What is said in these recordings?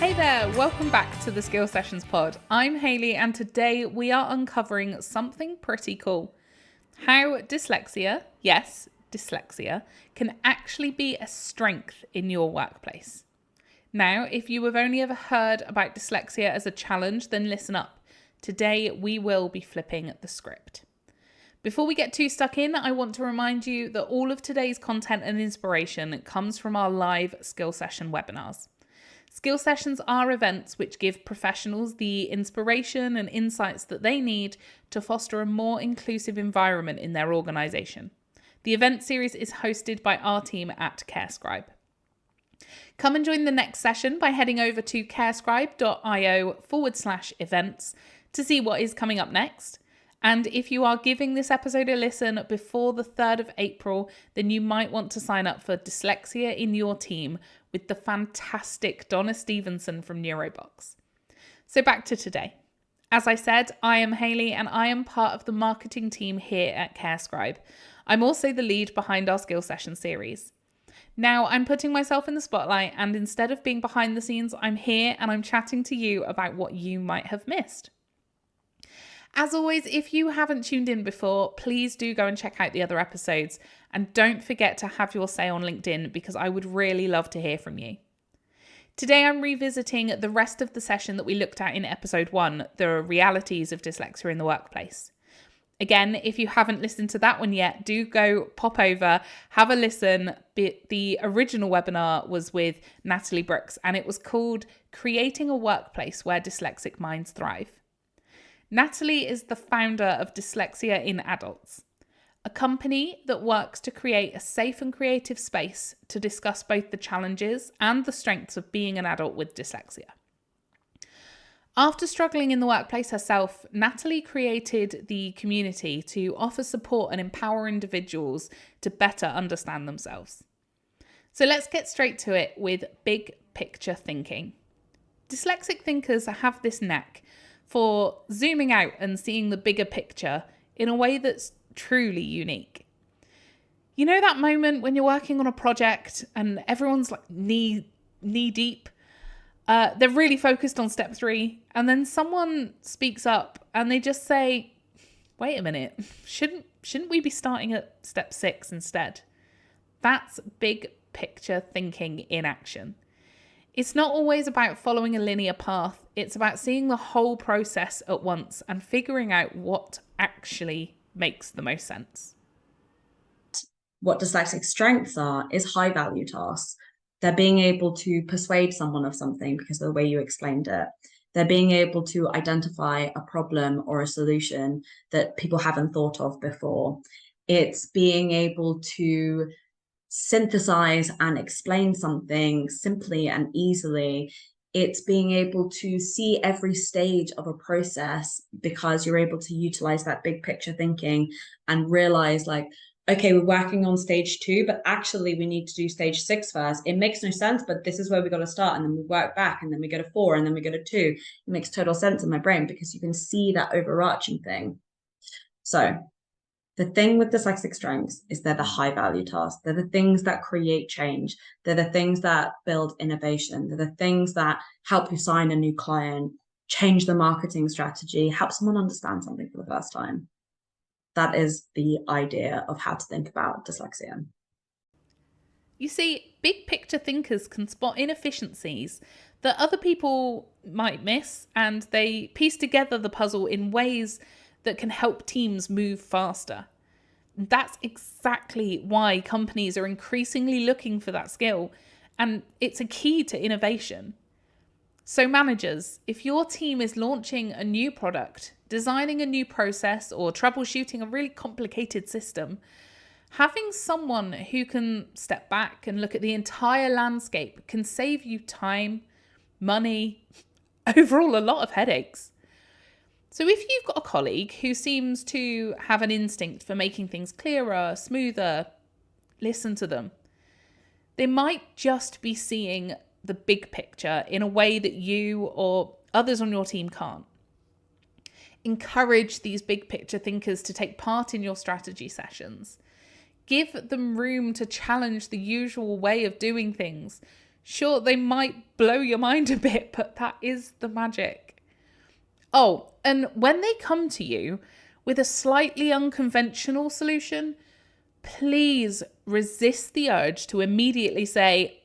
Hey there, welcome back to the Skill Sessions pod. I'm Hayley and today we are uncovering something pretty cool. How dyslexia, yes, dyslexia, can actually be a strength in your workplace. Now, if you have only ever heard about dyslexia as a challenge, then listen up. Today we will be flipping the script. Before we get too stuck in, I want to remind you that all of today's content and inspiration comes from our live skill session webinars. Skill sessions are events which give professionals the inspiration and insights that they need to foster a more inclusive environment in their organisation. The event series is hosted by our team at CareScribe. Come and join the next session by heading over to carescribe.io/events to see what is coming up next. And if you are giving this episode a listen before the 3rd of April, then you might want to sign up for Dyslexia in your team with the fantastic Donna Stevenson from Neurobox. So back to today. As I said, I am Hayley and I am part of the marketing team here at CareScribe. I'm also the lead behind our skill session series. Now I'm putting myself in the spotlight and instead of being behind the scenes, I'm here and I'm chatting to you about what you might have missed. As always, if you haven't tuned in before, please do go and check out the other episodes. And don't forget to have your say on LinkedIn because I would really love to hear from you. Today, I'm revisiting the rest of the session that we looked at in episode 1, the realities of dyslexia in the workplace. Again, if you haven't listened to that one yet, do go pop over, have a listen. The original webinar was with Natalie Brooks and it was called Creating a Workplace Where Dyslexic Minds Thrive. Natalie is the founder of Dyslexia in Adults, a company that works to create a safe and creative space to discuss both the challenges and the strengths of being an adult with dyslexia. After struggling in the workplace herself, Natalie created the community to offer support and empower individuals to better understand themselves. So let's get straight to it with big picture thinking. Dyslexic thinkers have this knack for zooming out and seeing the bigger picture in a way that's truly unique. You know that moment when you're working on a project and everyone's like knee deep? They're really focused on step 3 and then someone speaks up and they just say, wait a minute, shouldn't we be starting at step 6 instead? That's big picture thinking in action. It's not always about following a linear path. It's about seeing the whole process at once and figuring out what actually makes the most sense. What dyslexic strengths are is high value tasks. They're being able to persuade someone of something because of the way you explained it. They're being able to identify a problem or a solution that people haven't thought of before. It's being able to synthesize and explain something simply and easily. It's being able to see every stage of a process because you're able to utilize that big picture thinking and realize like, okay, we're working on stage 2, but actually we need to do stage 6 first. It makes no sense, but this is where we got to start. And then we work back and then we go to 4 and then we go to 2. It makes total sense in my brain because you can see that overarching thing. So the thing with dyslexic strengths is they're the high value tasks. They're the things that create change. They're the things that build innovation. They're the things that help you sign a new client, change the marketing strategy, help someone understand something for the first time. That is the idea of how to think about dyslexia. You see, big picture thinkers can spot inefficiencies that other people might miss, and they piece together the puzzle in ways that can help teams move faster. That's exactly why companies are increasingly looking for that skill, and it's a key to innovation. So managers, if your team is launching a new product, designing a new process, or troubleshooting a really complicated system, having someone who can step back and look at the entire landscape can save you time, money, overall a lot of headaches. So if you've got a colleague who seems to have an instinct for making things clearer, smoother, listen to them. They might just be seeing the big picture in a way that you or others on your team can't. Encourage these big picture thinkers to take part in your strategy sessions. Give them room to challenge the usual way of doing things. Sure, they might blow your mind a bit, but that is the magic. Oh, and when they come to you with a slightly unconventional solution, please resist the urge to immediately say,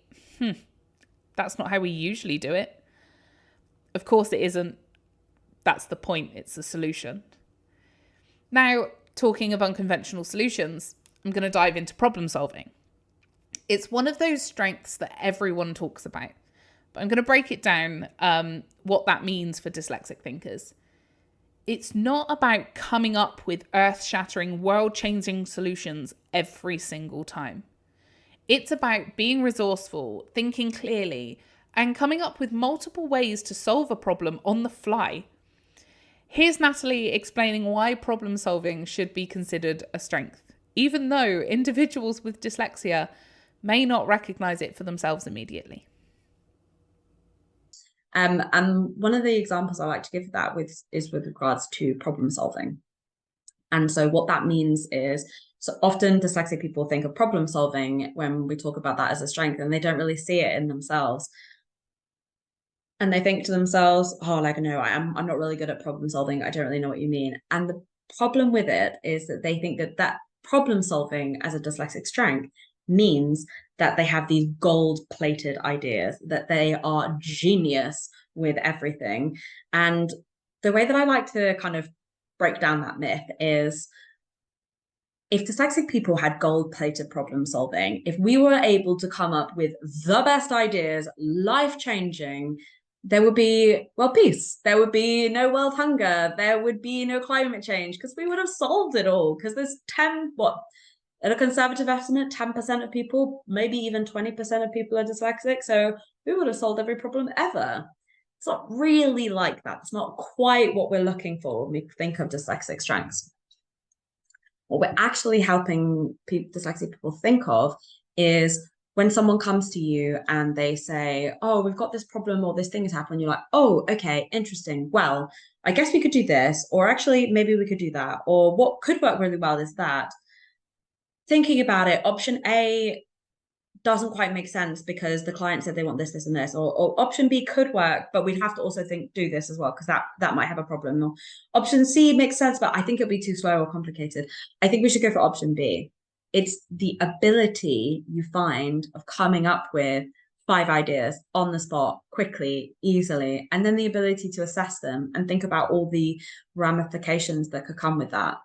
that's not how we usually do it. Of course it isn't. That's the point. It's a solution. Now, talking of unconventional solutions, I'm going to dive into problem solving. It's one of those strengths that everyone talks about, but I'm going to break it down what that means for dyslexic thinkers. It's not about coming up with earth-shattering, world-changing solutions every single time. It's about being resourceful, thinking clearly, and coming up with multiple ways to solve a problem on the fly. Here's Natalie explaining why problem solving should be considered a strength, even though individuals with dyslexia may not recognize it for themselves immediately. And one of the examples I like to give that is with regards to problem solving. And so what that means is, so often dyslexic people think of problem solving when we talk about that as a strength, and they don't really see it in themselves. And they think to themselves, oh, like, no, I'm not really good at problem solving. I don't really know what you mean. And the problem with it is that they think that problem solving as a dyslexic strength means that they have these gold-plated ideas, that they are genius with everything. And the way that I like to kind of break down that myth is, if dyslexic people had gold-plated problem solving, if we were able to come up with the best ideas, life-changing, there would be, well, peace. There would be no world hunger. There would be no climate change, because we would have solved it all. Because there's at a conservative estimate, 10% of people, maybe even 20% of people are dyslexic. So we would have solved every problem ever. It's not really like that. It's not quite what we're looking for when we think of dyslexic strengths. What we're actually helping dyslexic people think of is when someone comes to you and they say, oh, we've got this problem or this thing has happened, you're like, oh, okay, interesting. Well, I guess we could do this, or actually maybe we could do that, or what could work really well is that. Thinking about it, option A doesn't quite make sense because the client said they want this, this, and this, or option B could work, but we'd have to also do this as well, because that might have a problem. Or option C makes sense, but I think it'll be too slow or complicated. I think we should go for option B. It's the ability you find of coming up with 5 ideas on the spot, quickly, easily, and then the ability to assess them and think about all the ramifications that could come with that.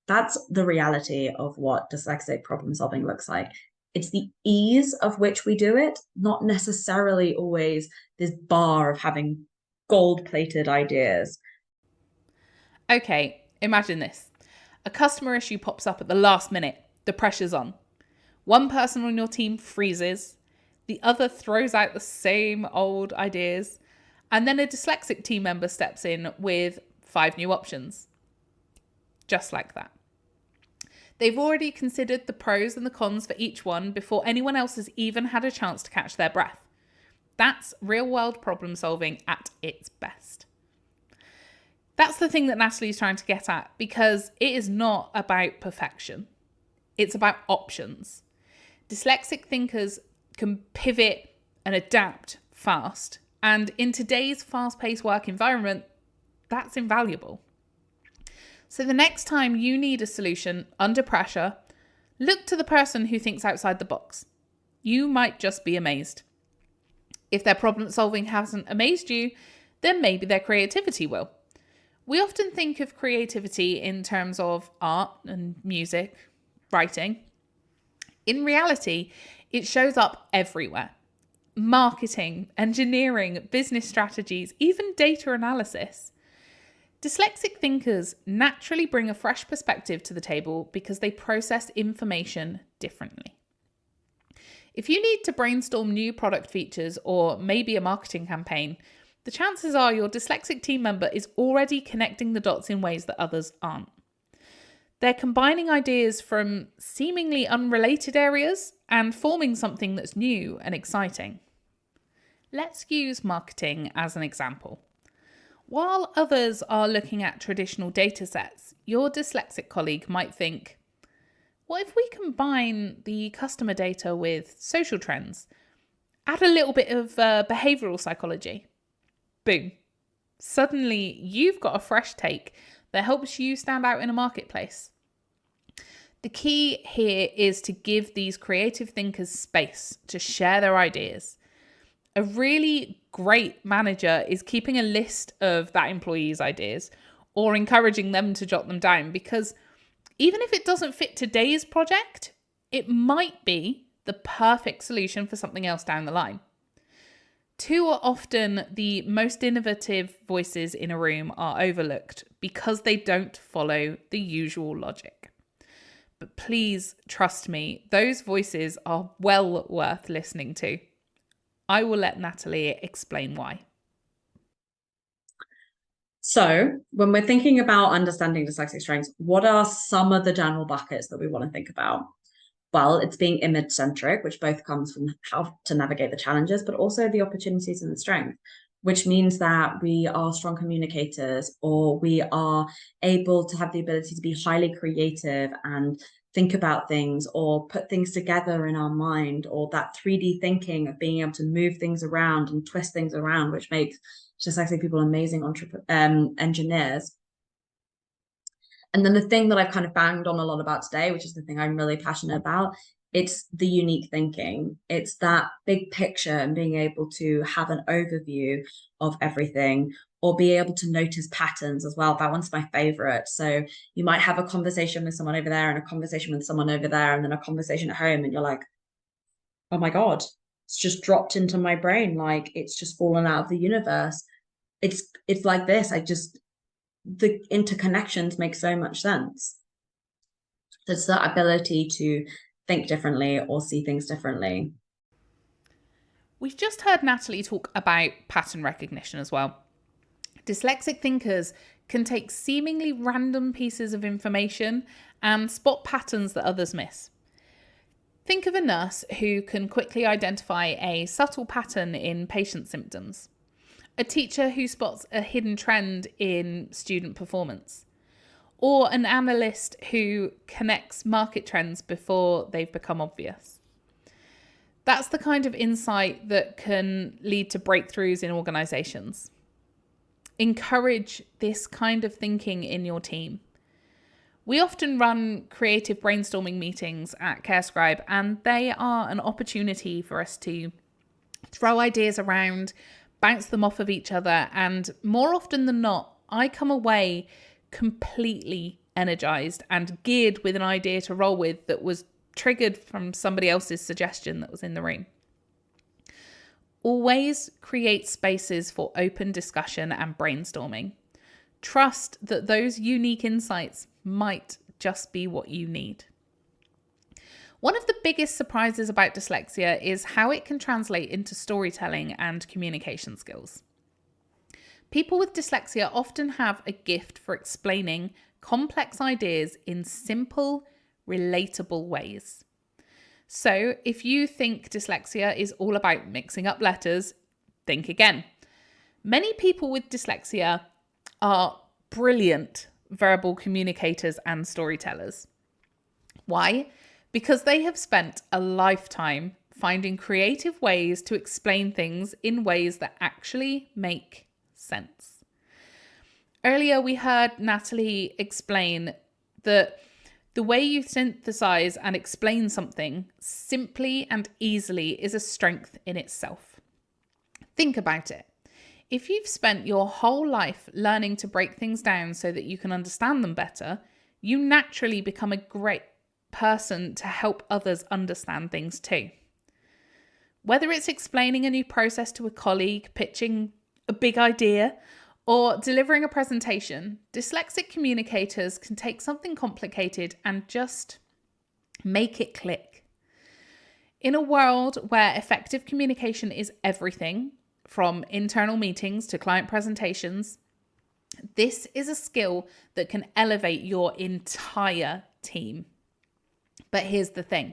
That's the reality of what dyslexic problem solving looks like. It's the ease of which we do it, not necessarily always this bar of having gold-plated ideas. Okay, imagine this. A customer issue pops up at the last minute. The pressure's on. One person on your team freezes. The other throws out the same old ideas. And then a dyslexic team member steps in with 5 new options. Just like that. They've already considered the pros and the cons for each one before anyone else has even had a chance to catch their breath. That's real-world problem solving at its best. That's the thing that Natalie's trying to get at, because it is not about perfection. It's about options. Dyslexic thinkers can pivot and adapt fast, and in today's fast-paced work environment, that's invaluable. So the next time you need a solution under pressure, look to the person who thinks outside the box. You might just be amazed. If their problem solving hasn't amazed you, then maybe their creativity will. We often think of creativity in terms of art and music, writing. In reality, it shows up everywhere. Marketing, engineering, business strategies, even data analysis. Dyslexic thinkers naturally bring a fresh perspective to the table because they process information differently. If you need to brainstorm new product features or maybe a marketing campaign, the chances are your dyslexic team member is already connecting the dots in ways that others aren't. They're combining ideas from seemingly unrelated areas and forming something that's new and exciting. Let's use marketing as an example. While others are looking at traditional data sets, your dyslexic colleague might think, what if we combine the customer data with social trends? Add a little bit of behavioral psychology. Boom. Suddenly, you've got a fresh take that helps you stand out in a marketplace. The key here is to give these creative thinkers space to share their ideas. A really great manager is keeping a list of that employee's ideas or encouraging them to jot them down, because even if it doesn't fit today's project, it might be the perfect solution for something else down the line. Too often, the most innovative voices in a room are overlooked because they don't follow the usual logic. But please trust me, those voices are well worth listening to. I will let Natalie explain why. So when we're thinking about understanding dyslexic strengths, what are some of the general buckets that we want to think about? Well, it's being image-centric, which both comes from how to navigate the challenges, but also the opportunities and the strength, which means that we are strong communicators, or we are able to have the ability to be highly creative and think about things or put things together in our mind, or that 3D thinking of being able to move things around and twist things around, which makes dyslexic people amazing engineers. And then the thing that I've kind of banged on a lot about today, which is the thing I'm really passionate about, it's the unique thinking. It's that big picture and being able to have an overview of everything, or be able to notice patterns as well. That one's my favorite. So you might have a conversation with someone over there and a conversation with someone over there, and then a conversation at home, and you're like, oh my God, it's just dropped into my brain. Like it's just fallen out of the universe. It's like this. The interconnections make so much sense. There's that ability to think differently or see things differently. We've just heard Natalie talk about pattern recognition as well. Dyslexic thinkers can take seemingly random pieces of information and spot patterns that others miss. Think of a nurse who can quickly identify a subtle pattern in patient symptoms, a teacher who spots a hidden trend in student performance, or an analyst who connects market trends before they've become obvious. That's the kind of insight that can lead to breakthroughs in organizations. Encourage this kind of thinking in your team. We often run creative brainstorming meetings at CareScribe, and they are an opportunity for us to throw ideas around, bounce them off of each other, and more often than not, I come away completely energized and geared with an idea to roll with that was triggered from somebody else's suggestion that was in the room. Always create spaces for open discussion and brainstorming. Trust that those unique insights might just be what you need. One of the biggest surprises about dyslexia is how it can translate into storytelling and communication skills. People with dyslexia often have a gift for explaining complex ideas in simple, relatable ways. So if you think dyslexia is all about mixing up letters, think again. Many people with dyslexia are brilliant verbal communicators and storytellers. Why? Because they have spent a lifetime finding creative ways to explain things in ways that actually make sense. Earlier, we heard Natalie explain that the way you synthesize and explain something simply and easily is a strength in itself. Think about it. If you've spent your whole life learning to break things down so that you can understand them better, you naturally become a great person to help others understand things too. Whether it's explaining a new process to a colleague, pitching a big idea, or delivering a presentation, dyslexic communicators can take something complicated and just make it click. In a world where effective communication is everything, from internal meetings to client presentations, this is a skill that can elevate your entire team. But here's the thing.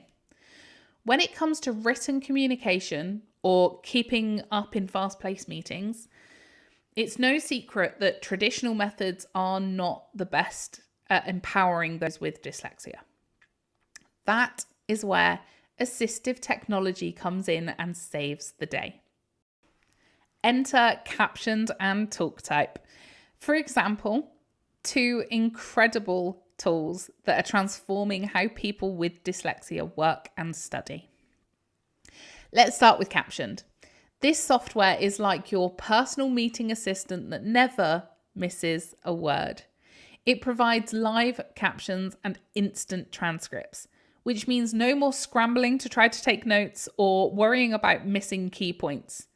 When it comes to written communication or keeping up in fast-paced meetings, it's no secret that traditional methods are not the best at empowering those with dyslexia. That is where assistive technology comes in and saves the day. Enter Captions and TalkType. For example, two incredible tools that are transforming how people with dyslexia work and study. Let's start with Captioned. This software is like your personal meeting assistant that never misses a word. It provides live captions and instant transcripts, which means no more scrambling to try to take notes or worrying about missing key points.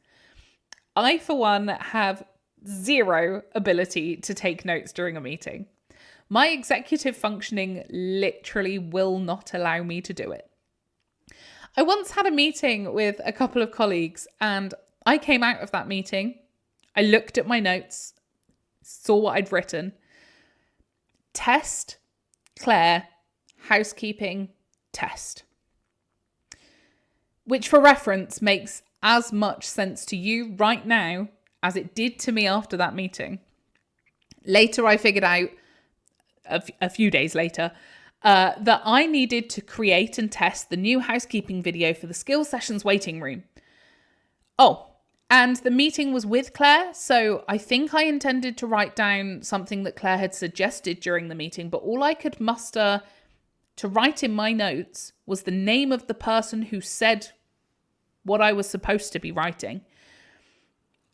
I, for one, have zero ability to take notes during a meeting. My executive functioning literally will not allow me to do it. I once had a meeting with a couple of colleagues and I came out of that meeting. I looked at my notes, saw what I'd written. Test, Claire, housekeeping, test. Which for reference makes as much sense to you right now as it did to me after that meeting. Later, I figured out, a few days later, that I needed to create and test the new housekeeping video for the Skills Sessions waiting room. Oh, and the meeting was with Claire, so I think I intended to write down something that Claire had suggested during the meeting, but all I could muster to write in my notes was the name of the person who said what I was supposed to be writing.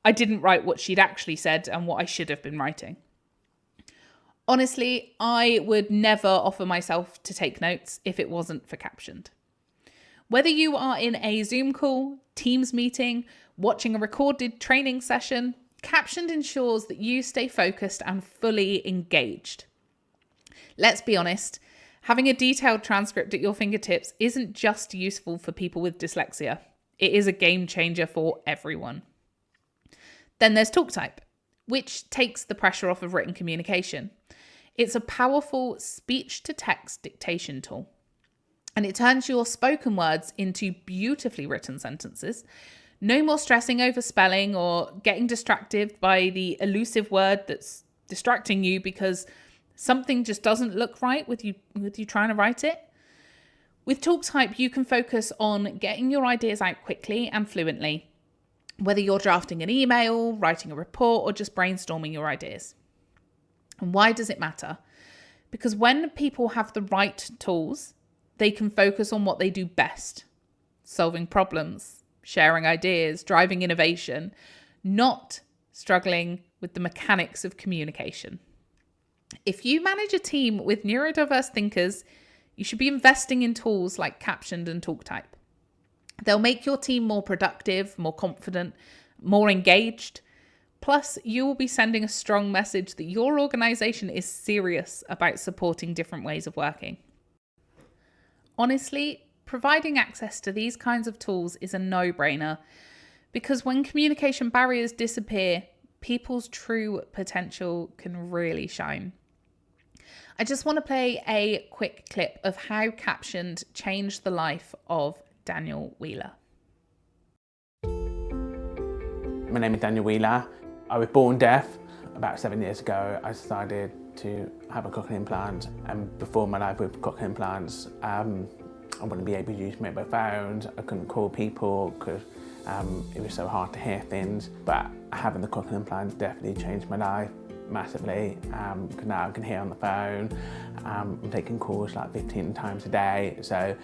I didn't write what she'd actually said and what I should have been writing. Honestly, I would never offer myself to take notes if it wasn't for Captioned. Whether you are in a Zoom call, Teams meeting, watching a recorded training session, Captioned ensures that you stay focused and fully engaged. Let's be honest, having a detailed transcript at your fingertips isn't just useful for people with dyslexia. It is a game changer for everyone. Then there's TalkType, which takes the pressure off of written communication. It's a powerful speech-to-text dictation tool, and it turns your spoken words into beautifully written sentences. No more stressing over spelling or getting distracted by the elusive word that's distracting you because something just doesn't look right with you trying to write it. With TalkType, you can focus on getting your ideas out quickly and fluently, whether you're drafting an email, writing a report, or just brainstorming your ideas. And why does it matter? Because when people have the right tools, they can focus on what they do best, solving problems, sharing ideas, driving innovation, not struggling with the mechanics of communication. If you manage a team with neurodiverse thinkers, you should be investing in tools like Captioned and TalkType. They'll make your team more productive, more confident, more engaged. Plus, you will be sending a strong message that your organization is serious about supporting different ways of working. Honestly, providing access to these kinds of tools is a no-brainer because when communication barriers disappear, people's true potential can really shine. I just want to play a quick clip of how Captioned changed the life of Daniel Wheeler. My name is Daniel Wheeler. I was born deaf. About 7 years ago, I decided to have a cochlear implant, and before my life with cochlear implants, I wouldn't be able to use mobile phones. I couldn't call people because it was so hard to hear things. But having the cochlear implants definitely changed my life massively. Because now I can hear on the phone. I'm taking calls like 15 times a day. So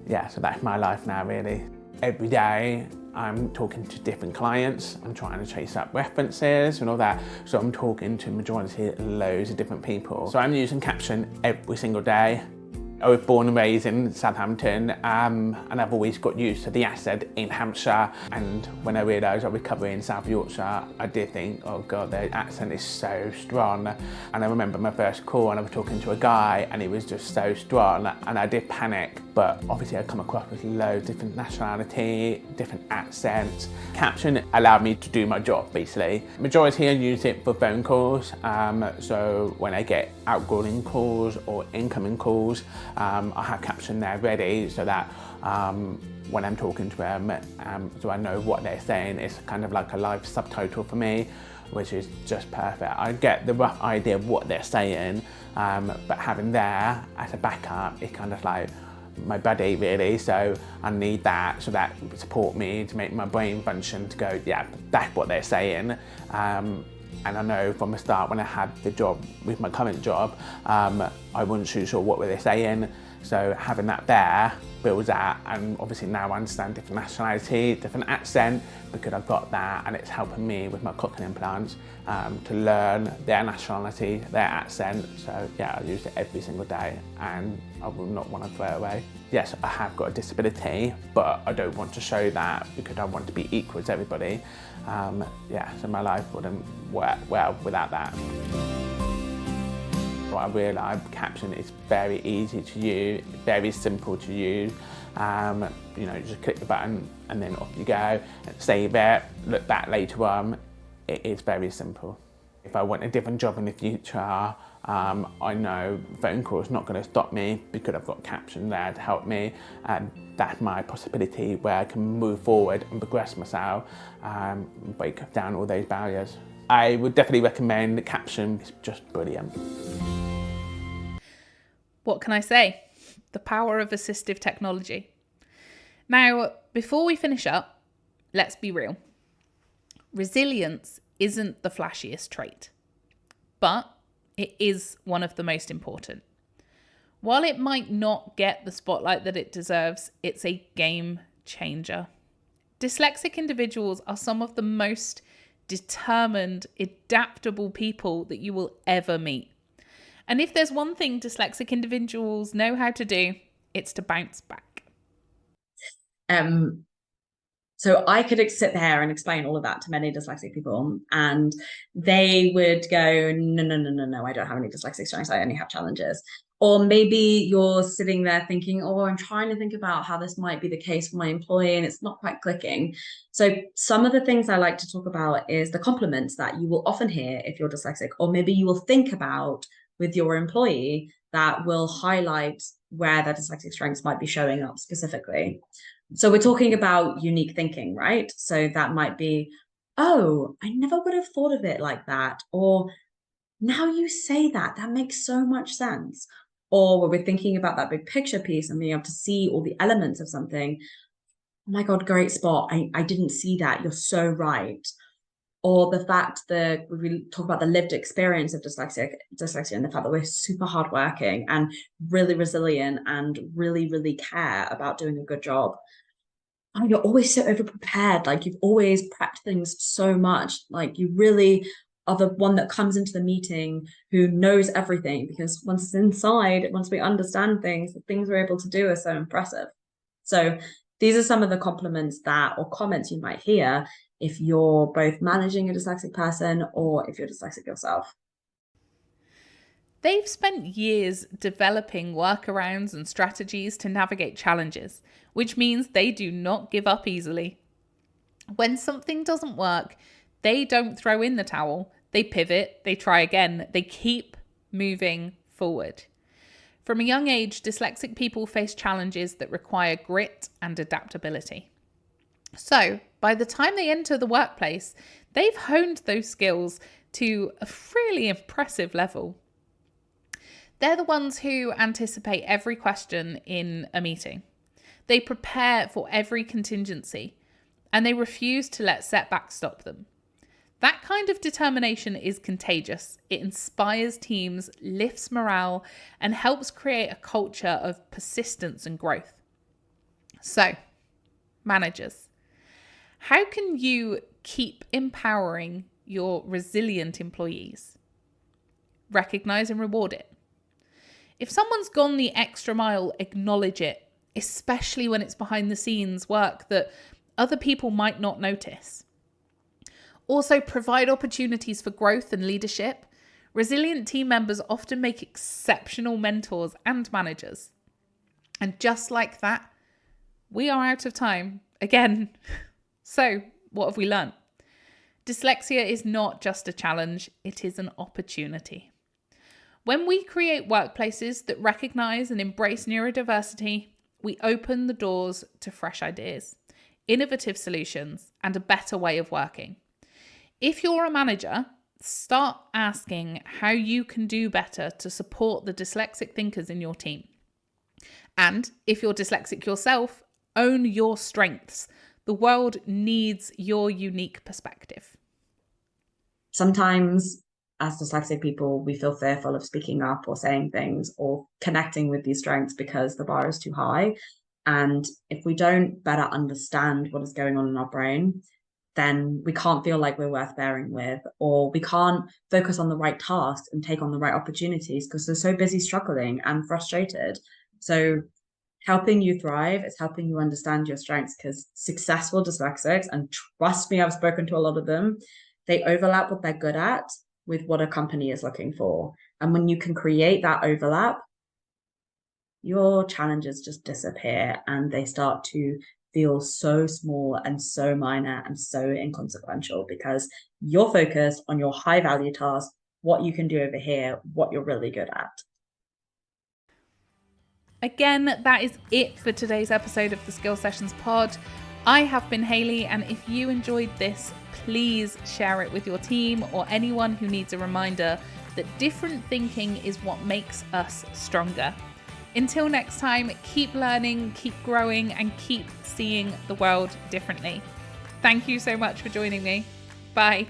yeah, so that's my life now really. Every day I'm talking to different clients, I'm trying to chase up references and all that, so I'm talking to loads of different people. So I'm using Caption every single day. I was born and raised in Southampton, and I've always got used to the accent in Hampshire. And when I realised I was covering South Yorkshire, I did think, oh God, the accent is so strong. And I remember my first call and I was talking to a guy and he was just so strong, and I did panic. But obviously I come across with loads of different nationality, different accents. Caption allowed me to do my job, basically. Majority I use it for phone calls, so when I get outgoing calls or incoming calls, I have Caption there ready so that when I'm talking to them, so I know what they're saying. It's kind of like a live subtitle for me, which is just perfect. I get the rough idea of what they're saying, but having there as a backup, it kind of like my buddy really, so I need that, so that support me to make my brain function to go, yeah, that's what they're saying. And I know from the start when I had the job with my current job, I wasn't too sure what were they saying. So having that there builds that, and obviously now I understand different nationality, different accent, because I've got that, and it's helping me with my cooking implants to learn their nationality, their accent. So yeah, I use it every single day, and I will not want to throw it away. Yes, I have got a disability, but I don't want to show that because I want to be equal to everybody. Yeah, so my life wouldn't work well without that. I realised Caption is very easy to use, very simple to use. You know, just click the button and then off you go. Save it, look back later on. It is very simple. If I want a different job in the future, I know phone call is not going to stop me because I've got Caption there to help me, and that's my possibility where I can move forward and progress myself, break down all those barriers. I would definitely recommend the Caption. It's just brilliant. What can I say? The power of assistive technology. Now, before we finish up, let's be real. Resilience isn't the flashiest trait, but it is one of the most important. While it might not get the spotlight that it deserves, it's a game changer. Dyslexic individuals are some of the most determined, adaptable people that you will ever meet. And if there's one thing dyslexic individuals know how to do, it's to bounce back. So I could sit there and explain all of that to many dyslexic people, and they would go, no, I don't have any dyslexic strengths, I only have challenges. Or maybe you're sitting there thinking, oh, I'm trying to think about how this might be the case for my employee, and it's not quite clicking. So some of the things I like to talk about is the compliments that you will often hear if you're dyslexic, or maybe you will think about with your employee that will highlight where their dyslexic strengths might be showing up specifically. So we're talking about unique thinking, right? So that might be, oh, I never would have thought of it like that. Or now you say that, that makes so much sense. Or when we're thinking about that big picture piece and being able to see all the elements of something, oh my God, great spot. I didn't see that. You're so right. Or the fact that we talk about the lived experience of dyslexia and the fact that we're super hardworking and really resilient and really, really care about doing a good job. Oh, you're always so over-prepared. Like, you've always prepped things so much. Like, you really are the one that comes into the meeting who knows everything, because once it's inside, once we understand things, the things we're able to do are so impressive. So these are some of the compliments that, or comments you might hear if you're both managing a dyslexic person or if you're dyslexic yourself. They've spent years developing workarounds and strategies to navigate challenges, which means they do not give up easily. When something doesn't work, they don't throw in the towel. They pivot, they try again, they keep moving forward. From a young age, dyslexic people face challenges that require grit and adaptability. So, by the time they enter the workplace, they've honed those skills to a really impressive level. They're the ones who anticipate every question in a meeting. They prepare for every contingency, and they refuse to let setbacks stop them. That kind of determination is contagious. It inspires teams, lifts morale, and helps create a culture of persistence and growth. So, managers, how can you keep empowering your resilient employees? Recognize and reward it. If someone's gone the extra mile, acknowledge it, especially when it's behind the scenes work that other people might not notice. Also, provide opportunities for growth and leadership. Resilient team members often make exceptional mentors and managers. And just like that, we are out of time again. So, what have we learned? Dyslexia is not just a challenge, it is an opportunity. When we create workplaces that recognize and embrace neurodiversity, we open the doors to fresh ideas, innovative solutions, and a better way of working. If you're a manager, start asking how you can do better to support the dyslexic thinkers in your team. And if you're dyslexic yourself, own your strengths. The world needs your unique perspective. Sometimes as dyslexic people, we feel fearful of speaking up or saying things or connecting with these strengths because the bar is too high. And if we don't better understand what is going on in our brain, then we can't feel like we're worth bearing with, or we can't focus on the right tasks and take on the right opportunities because they're so busy struggling and frustrated. So helping you thrive is helping you understand your strengths, because successful dyslexics, and trust me, I've spoken to a lot of them, they overlap what they're good at with what a company is looking for. And when you can create that overlap, your challenges just disappear and they start to feel so small and so minor and so inconsequential, because you're focused on your high value task, what you can do over here, what you're really good at. Again, that is it for today's episode of the Skill Sessions pod. I have been Hayley, and if you enjoyed this, please share it with your team or anyone who needs a reminder that different thinking is what makes us stronger. Until next time, keep learning, keep growing, and keep seeing the world differently. Thank you so much for joining me. Bye.